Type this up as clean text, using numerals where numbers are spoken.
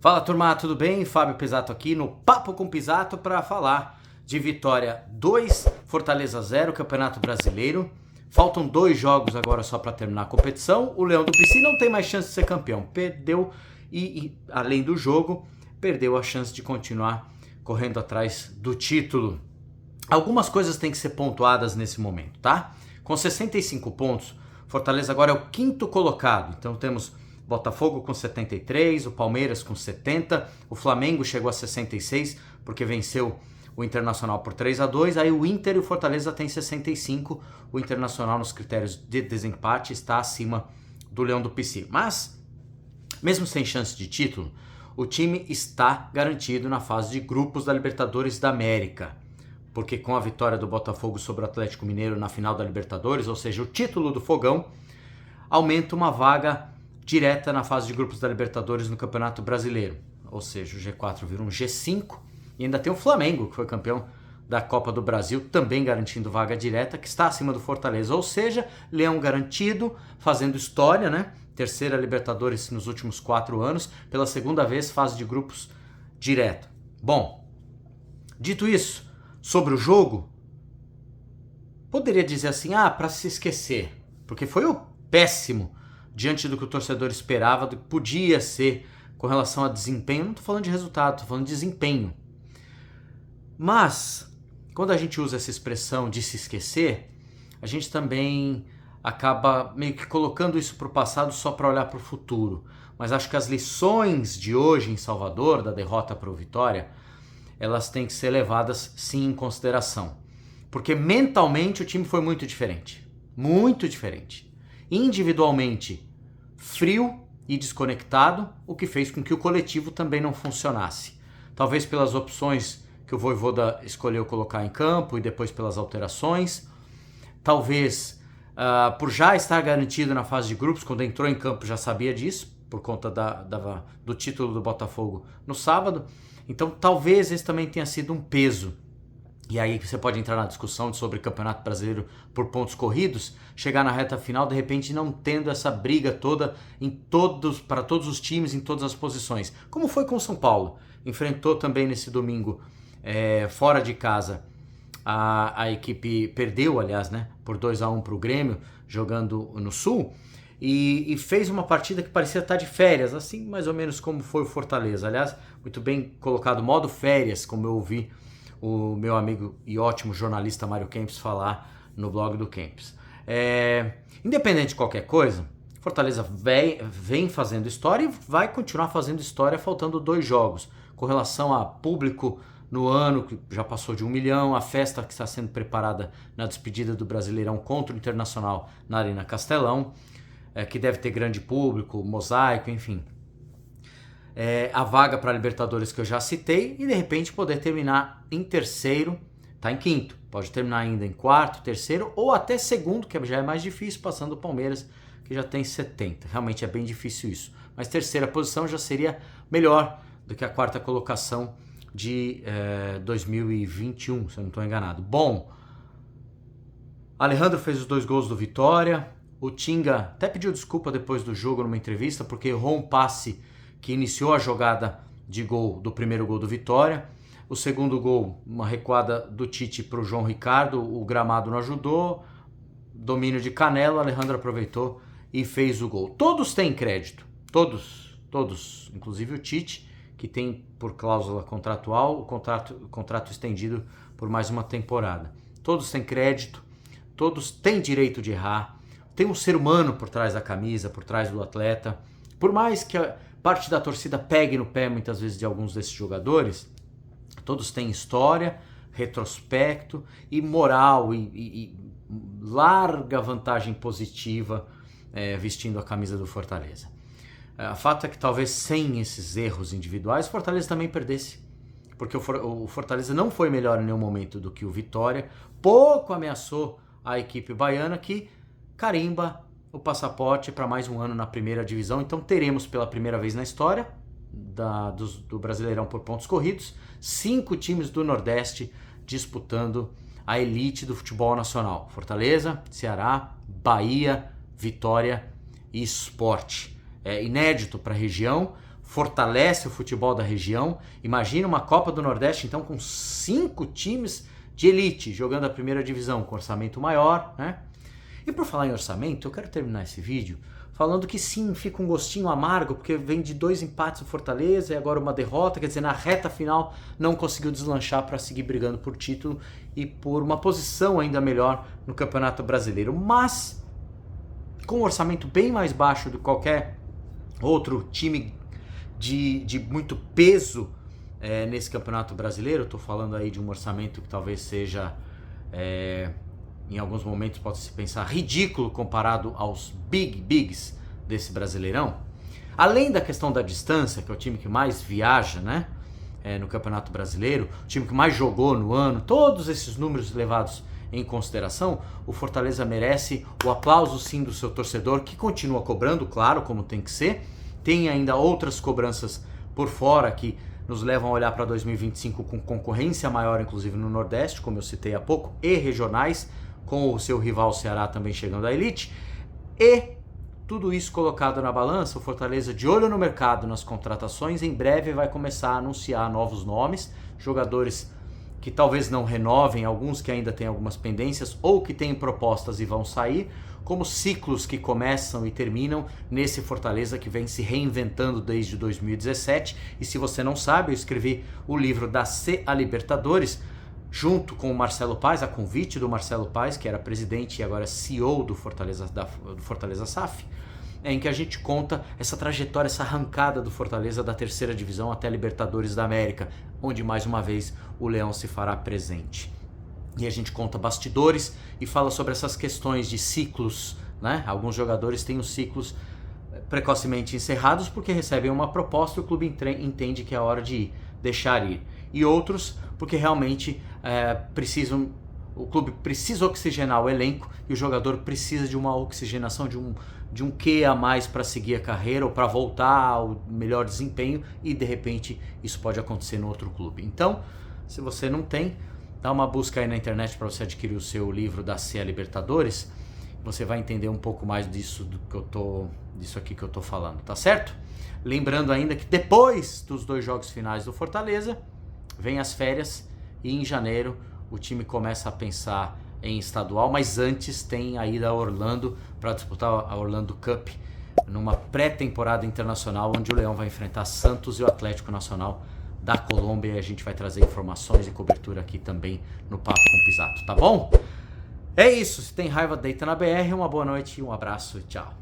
Fala turma, tudo bem? Fábio Pisato aqui no Papo com Pisato para falar de Vitória 2, Fortaleza 0, Campeonato Brasileiro. Faltam 2 jogos agora só para terminar a competição. O Leão do Pici não tem mais chance de ser campeão. Perdeu e além do jogo, perdeu a chance de continuar correndo atrás do título. Algumas coisas têm que ser pontuadas nesse momento, tá? Com 65 pontos, Fortaleza agora é o 5º colocado. Então temos Botafogo com 73, o Palmeiras com 70, o Flamengo chegou a 66 porque venceu o Internacional por 3-2, aí o Inter e o Fortaleza tem 65, o Internacional nos critérios de desempate está acima do Leão do Pici. Mas, mesmo sem chance de título, o time está garantido na fase de grupos da Libertadores da América, porque com a vitória do Botafogo sobre o Atlético Mineiro na final da Libertadores, ou seja, o título do Fogão, aumenta uma vaga direta na fase de grupos da Libertadores no Campeonato Brasileiro. Ou seja, o G4 vira um G5 e ainda tem o Flamengo, que foi campeão da Copa do Brasil, também garantindo vaga direta, que está acima do Fortaleza. Ou seja, Leão garantido, fazendo história, né? Terceira Libertadores nos últimos 4 anos, pela segunda vez fase de grupos direto. Bom, dito isso, sobre o jogo, poderia dizer assim, para se esquecer, porque foi o péssimo diante do que o torcedor esperava, do que podia ser com relação a desempenho. Não estou falando de resultado, estou falando de desempenho. Mas, quando a gente usa essa expressão de se esquecer, a gente também acaba meio que colocando isso para o passado só para olhar para o futuro. Mas acho que as lições de hoje em Salvador, da derrota para o Vitória, elas têm que ser levadas sim em consideração. Porque mentalmente o time foi muito diferente. Muito diferente. Individualmente frio e desconectado, o que fez com que o coletivo também não funcionasse. Talvez pelas opções que o Vojvoda escolheu colocar em campo e depois pelas alterações. Talvez por já estar garantido na fase de grupos, quando entrou em campo já sabia disso, por conta do título do Botafogo no sábado. Então talvez esse também tenha sido um peso. E aí você pode entrar na discussão sobre Campeonato Brasileiro por pontos corridos, chegar na reta final, de repente não tendo essa briga toda para todos os times, em todas as posições. Como foi com o São Paulo. Enfrentou também nesse domingo, fora de casa, a equipe perdeu, aliás, né, por 2-1 para o Grêmio, jogando no Sul, e fez uma partida que parecia estar de férias, assim mais ou menos como foi o Fortaleza. Aliás, muito bem colocado, modo férias, como eu ouvi o meu amigo e ótimo jornalista Mário Kempis falar no blog do Kempis. Independente de qualquer coisa, Fortaleza vem fazendo história e vai continuar fazendo história faltando 2 jogos. Com relação a público no ano, que já passou de 1 milhão, a festa que está sendo preparada na despedida do Brasileirão contra o Internacional na Arena Castelão, que deve ter grande público, mosaico, enfim. A vaga para a Libertadores que eu já citei e de repente poder terminar em terceiro, tá em 5º, pode terminar ainda em 4º, 3º ou até 2º, que já é mais difícil, passando o Palmeiras, que já tem 70. Realmente é bem difícil isso, mas 3ª posição já seria melhor do que a 4ª colocação de 2021, se eu não estou enganado. Bom, Alejandro fez os 2 gols do Vitória, o Tinga até pediu desculpa depois do jogo numa entrevista, porque errou um passe que iniciou a jogada de gol do primeiro gol do Vitória. O segundo gol, uma recuada do Tite para o João Ricardo, o gramado não ajudou, domínio de Canela, Alejandro aproveitou e fez o gol. Todos têm crédito, todos, inclusive o Tite, que tem por cláusula contratual o contrato estendido por mais uma temporada. Todos têm crédito, todos têm direito de errar, tem um ser humano por trás da camisa, por trás do atleta. Por mais que parte da torcida pegue no pé muitas vezes de alguns desses jogadores, todos têm história, retrospecto e moral e larga vantagem positiva vestindo a camisa do Fortaleza. O fato é que talvez sem esses erros individuais, o Fortaleza também perdesse, porque o Fortaleza não foi melhor em nenhum momento do que o Vitória, pouco ameaçou a equipe baiana, que carimba o passaporte para mais um ano na primeira divisão. Então teremos pela primeira vez na história do Brasileirão por pontos corridos 5 times do Nordeste disputando a elite do futebol nacional: Fortaleza, Ceará, Bahia, Vitória e Sport. É inédito para a região, fortalece o futebol da região. Imagina uma Copa do Nordeste, então, com 5 times de elite jogando a primeira divisão com orçamento maior, né? E por falar em orçamento, eu quero terminar esse vídeo falando que sim, fica um gostinho amargo, porque vem de 2 empates no Fortaleza e agora uma derrota, quer dizer, na reta final não conseguiu deslanchar para seguir brigando por título e por uma posição ainda melhor no Campeonato Brasileiro. Mas, com um orçamento bem mais baixo do que qualquer outro time de muito peso nesse Campeonato Brasileiro, estou falando aí de um orçamento que talvez seja... em alguns momentos pode-se pensar ridículo comparado aos bigs desse Brasileirão. Além da questão da distância, que é o time que mais viaja, né, no Campeonato Brasileiro, o time que mais jogou no ano, todos esses números levados em consideração, o Fortaleza merece o aplauso sim do seu torcedor, que continua cobrando, claro, como tem que ser. Tem ainda outras cobranças por fora que nos levam a olhar para 2025 com concorrência maior, inclusive no Nordeste, como eu citei há pouco, e regionais, com o seu rival Ceará também chegando à elite. E tudo isso colocado na balança, o Fortaleza, de olho no mercado, nas contratações, em breve vai começar a anunciar novos nomes, jogadores que talvez não renovem, alguns que ainda têm algumas pendências ou que têm propostas e vão sair, como ciclos que começam e terminam nesse Fortaleza que vem se reinventando desde 2017. E se você não sabe, eu escrevi o livro da C a Libertadores, junto com o Marcelo Paes, a convite do Marcelo Paes, que era presidente e agora CEO do Fortaleza SAF, em que a gente conta essa trajetória, essa arrancada do Fortaleza da terceira divisão até a Libertadores da América, onde mais uma vez o Leão se fará presente. E a gente conta bastidores e fala sobre essas questões de ciclos, né? Alguns jogadores têm os ciclos precocemente encerrados porque recebem uma proposta e o clube entende que é a hora de deixar ir. E outros porque realmente o clube precisa oxigenar o elenco e o jogador precisa de uma oxigenação, de um quê a mais para seguir a carreira ou para voltar ao melhor desempenho, e de repente isso pode acontecer no outro clube. Então, se você não tem, dá uma busca aí na internet para você adquirir o seu livro da C a Libertadores. Você vai entender um pouco mais disso aqui que eu tô falando, tá certo? Lembrando ainda que depois dos 2 jogos finais do Fortaleza, vem as férias e em janeiro o time começa a pensar em estadual, mas antes tem a ida a Orlando para disputar a Orlando Cup, numa pré-temporada internacional onde o Leão vai enfrentar Santos e o Atlético Nacional da Colômbia, e a gente vai trazer informações e cobertura aqui também no Papo com Pisato, tá bom? É isso, se tem raiva, deita na BR, uma boa noite, um abraço e tchau.